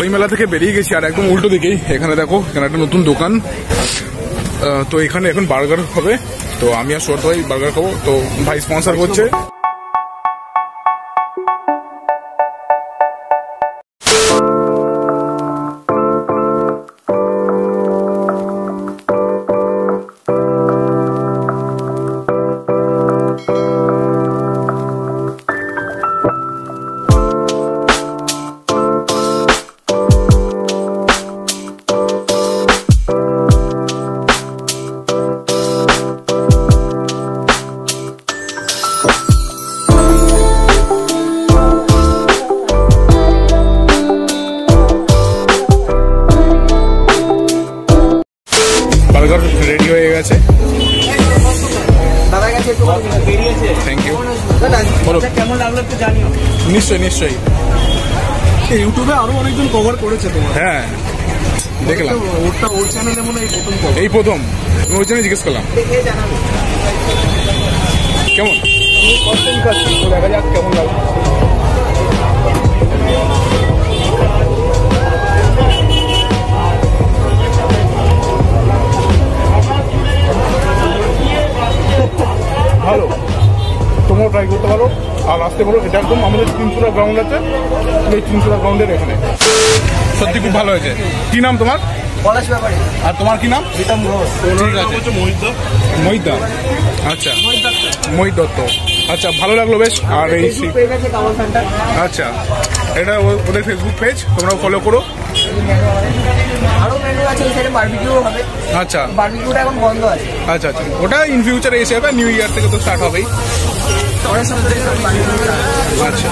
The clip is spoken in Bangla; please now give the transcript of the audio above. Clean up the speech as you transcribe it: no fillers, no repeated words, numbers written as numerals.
বইমেলা থেকে বেরিয়ে গেছি আর একদম উল্টো দিকেই এখানে দেখো, এখানে একটা নতুন দোকান। তো এখানে এখন বার্গার হবে, তো আমি আর সুয়ার্ত ভাই বার্গার খাবো, তো ভাই স্পন্সর করছে। বার্গার রেডি হয়ে গেছে। Thank you. বলো কেমন লাগলো একটু জানিও। নিশ্চয়ই নিশ্চয়ই। ইউটিউবে আরো অনেকজন কভার করেছে তোমার। হ্যাঁ দেখলাম, ওর চ্যানেলে মনে হয় এই প্রথম। আমি ওই জন্য জিজ্ঞেস করলাম কেমন দেখা যাক কেমন লাগলো। ভালো, তোমরাও ট্রাই করতে পারো আর আসতে পারো। এটা একদম আমাদের 300 গ্রাউন্ড আছে, এই 300 গ্রাউন্ডের এখানে। সত্যি খুব ভালো হয়েছে। কি নাম তোমার? পলাশ ব্যাপারে। আর তোমার কি নাম? রিতম ঘোষ। ঠিক আছে, মোহিত দা। আচ্ছা, মোহিত দত্ত। আচ্ছা, ভালো লাগলো বেশ। আর এই আচ্ছা, এটা ওদের ফেসবুক পেজ, তোমরাও ফলো করো। আরো মেনু আছে, এখানে বারবিকিউ হবে। আচ্ছা, বারবিকিউটা এখন বন্ধ আছে। আচ্ছা আচ্ছা, ওটা ইন ফিউচারে এসে যাবে, নিউ ইয়ার থেকে তো স্টার্ট হবেই। আচ্ছা।